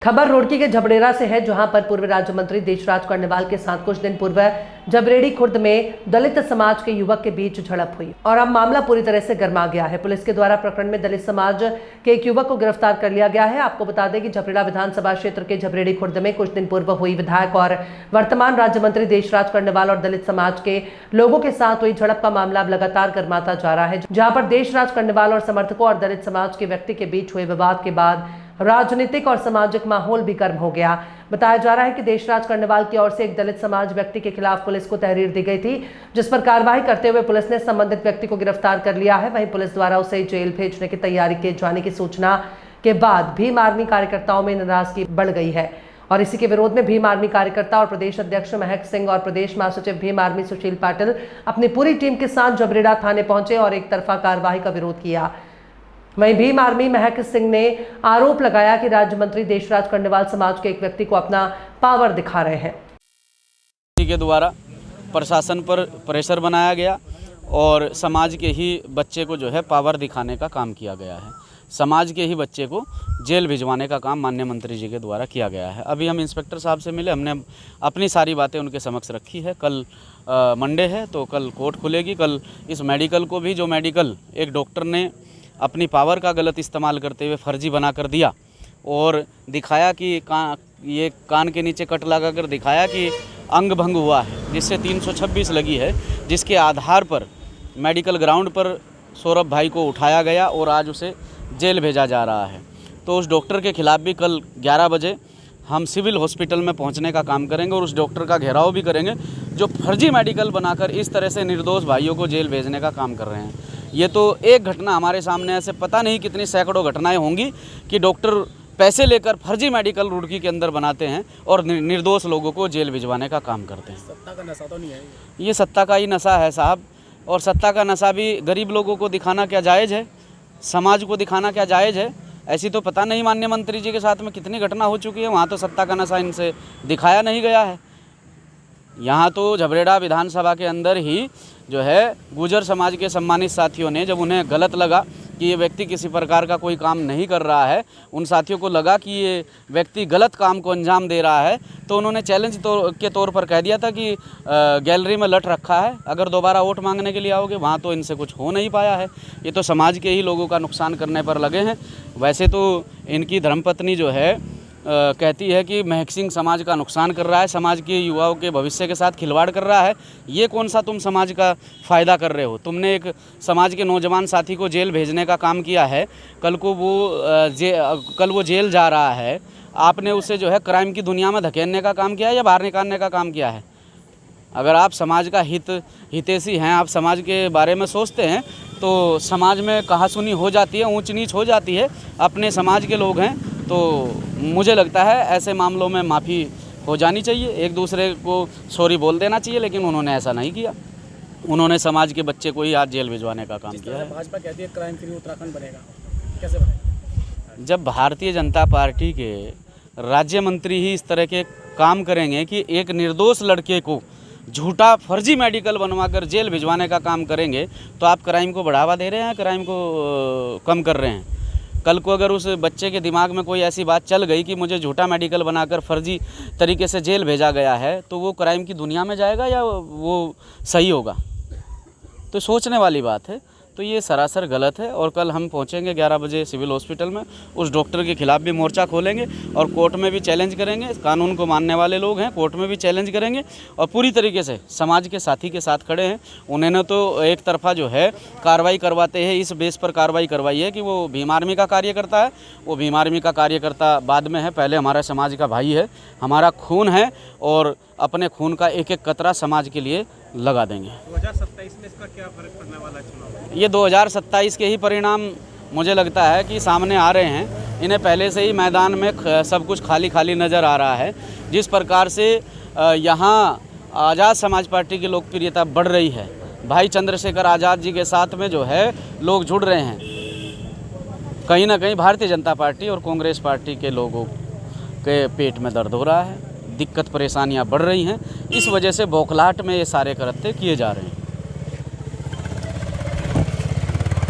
खबर रुड़की के जबरेड़ा से है, जहां पर पूर्व राज्य मंत्री देशराज कर्णवाल के साथ कुछ दिन पूर्व जबरेड़ी खुर्द में दलित समाज के युवक के बीच झड़प हुई और अब मामला पूरी तरह से गर्मा गया है। पुलिस के द्वारा प्रकरण में दलित समाज के एक युवक को गिरफ्तार कर लिया गया है। आपको बता दें कि जबरेड़ा विधानसभा क्षेत्र के जबरेड़ी खुर्द में कुछ दिन पूर्व हुई विधायक और वर्तमान राज्य मंत्री देशराज कर्णवाल और दलित समाज के लोगों के साथ हुई झड़प का मामला अब लगातार गर्माता जा रहा है, जहां पर देशराज कर्णवाल और समर्थकों और दलित समाज के व्यक्ति के बीच हुए विवाद के बाद राजनीतिक और सामाजिक माहौल भी गर्म हो गया। बताया जा रहा है कि देशराज कर्णवाल की ओर से एक दलित समाज व्यक्ति के खिलाफ पुलिस को तहरीर दी गई थी, जिस पर कार्रवाई करते हुए पुलिस ने संबंधित व्यक्ति को गिरफ्तार कर लिया है। वहीं पुलिस द्वारा उसे जेल भेजने की तैयारी किए जाने की सूचना के बाद भीम आर्मी कार्यकर्ताओं में नाराजगी बढ़ गई है और इसी के विरोध में भीम आर्मी कार्यकर्ता और प्रदेश अध्यक्ष महक सिंह और प्रदेश महासचिव भीम आर्मी सुशील पाटिल अपनी पूरी टीम के साथ जबरेड़ा थाने पहुंचे और एक तरफा कार्रवाई का विरोध किया। वहीं भीम आर्मी महक सिंह ने आरोप लगाया कि राज्य मंत्री देशराज कर्णवाल समाज के एक व्यक्ति को अपना पावर दिखा रहे हैं। के द्वारा प्रशासन पर प्रेशर बनाया गया और समाज के ही बच्चे को जो है पावर दिखाने का काम किया गया है। समाज के ही बच्चे को जेल भिजवाने का काम माननीय मंत्री जी के द्वारा किया गया है। अभी हम इंस्पेक्टर साहब से मिले, हमने अपनी सारी बातें उनके समक्ष रखी है। कल मंडे है तो कल कोर्ट खुलेगी। कल इस मेडिकल को भी, जो मेडिकल एक डॉक्टर ने अपनी पावर का गलत इस्तेमाल करते हुए फर्जी बना कर दिया और दिखाया कि ये कान के नीचे कट लगा कर दिखाया कि अंग भंग हुआ है, जिससे 326 लगी है, जिसके आधार पर मेडिकल ग्राउंड पर सौरभ भाई को उठाया गया और आज उसे जेल भेजा जा रहा है। तो उस डॉक्टर के खिलाफ भी कल 11 बजे हम सिविल हॉस्पिटल में पहुंचने का काम करेंगे और उस डॉक्टर का घेराव भी करेंगे जो फर्जी मेडिकल बनाकर इस तरह से निर्दोष भाइयों को जेल भेजने का काम कर रहे हैं। ये तो एक घटना हमारे सामने, ऐसे पता नहीं कितनी सैकड़ों घटनाएं होंगी कि डॉक्टर पैसे लेकर फर्जी मेडिकल रुड़की के अंदर बनाते हैं और निर्दोष लोगों को जेल भिजवाने का काम करते हैं। सत्ता का नशा तो नहीं है ये सत्ता का ही नशा है साहब, और सत्ता का नशा भी गरीब लोगों को दिखाना क्या जायज़ है? समाज को दिखाना क्या जायज़ है? ऐसी तो पता नहीं माननीय मंत्री जी के साथ में कितनी घटना हो चुकी है, वहाँ तो सत्ता का नशा इनसे दिखाया नहीं गया है। यहाँ तो जबरेड़ा विधानसभा के अंदर ही जो है गुर्जर समाज के सम्मानित साथियों ने, जब उन्हें गलत लगा कि ये व्यक्ति किसी प्रकार का कोई काम नहीं कर रहा है, उन साथियों को लगा कि ये व्यक्ति गलत काम को अंजाम दे रहा है, तो उन्होंने चैलेंज के तौर पर कह दिया था कि गैलरी में लट रखा है, अगर दोबारा वोट मांगने के लिए आओगे। वहाँ तो इनसे कुछ हो नहीं पाया है। ये तो समाज के ही लोगों का नुकसान करने पर लगे हैं। वैसे तो इनकी धर्मपत्नी जो है कहती है कि महक सिंह समाज का नुकसान कर रहा है, समाज के युवाओं के भविष्य के साथ खिलवाड़ कर रहा है। ये कौन सा तुम समाज का फ़ायदा कर रहे हो? तुमने एक समाज के नौजवान साथी को जेल भेजने का काम किया है, कल वो जेल जा रहा है, आपने उसे जो है क्राइम की दुनिया में धकेलने का काम किया है या बाहर निकालने का काम किया है? अगर आप समाज का हितैषी हैं, आप समाज के बारे में सोचते हैं, तो समाज में कहासुनी हो जाती है, ऊंच नीच हो जाती है। अपने समाज के लोग हैं तो मुझे लगता है ऐसे मामलों में माफ़ी हो जानी चाहिए, एक दूसरे को सॉरी बोल देना चाहिए, लेकिन उन्होंने ऐसा नहीं किया। उन्होंने समाज के बच्चे को ही आज जेल भिजवाने का काम किया है। भाजपा कहती है क्राइम फ्री उत्तराखंड बनेगा, कैसे बनेगा? जब भारतीय जनता पार्टी के राज्य मंत्री ही इस तरह के काम करेंगे कि एक निर्दोष लड़के को झूठा फर्जी मेडिकल बनवाकर जेल भिजवाने का काम करेंगे, तो आप क्राइम को बढ़ावा दे रहे हैं, क्राइम को कम कर रहे हैं। कल को अगर उस बच्चे के दिमाग में कोई ऐसी बात चल गई कि मुझे झूठा मेडिकल बनाकर फर्जी तरीके से जेल भेजा गया है, तो वो क्राइम की दुनिया में जाएगा या वो सही होगा? तो सोचने वाली बात है। तो ये सरासर गलत है और कल हम पहुंचेंगे 11 बजे सिविल हॉस्पिटल में, उस डॉक्टर के खिलाफ भी मोर्चा खोलेंगे और कोर्ट में भी चैलेंज करेंगे। कानून को मानने वाले लोग हैं, कोर्ट में भी चैलेंज करेंगे और पूरी तरीके से समाज के साथी के साथ खड़े हैं। उन्होंने तो एक तरफा जो है कार्रवाई करवाते हैं, इस बेस पर कार्रवाई करवाई है कि वो भीम आर्मी का कार्यकर्ता है। वो भीम आर्मी का कार्यकर्ता बाद में है, पहले हमारा समाज का भाई है, हमारा खून है और अपने खून का एक एक कतरा समाज के लिए लगा देंगे। 2027 में इसका क्या फर्क पड़ने वाला चुनाव? ये 2027 के ही परिणाम मुझे लगता है कि सामने आ रहे हैं। इन्हें पहले से ही मैदान में सब कुछ खाली खाली नज़र आ रहा है। जिस प्रकार से यहाँ आज़ाद समाज पार्टी की लोकप्रियता बढ़ रही है, भाई चंद्रशेखर आज़ाद जी के साथ में जो है लोग जुड़ रहे हैं, कहीं ना कहीं भारतीय जनता पार्टी और कांग्रेस पार्टी के लोगों के पेट में दर्द हो रहा है, दिक्कत परेशानियां बढ़ रही हैं। इस वजह से बौखलाहट में ये सारे कृत्य किए जा रहे हैं।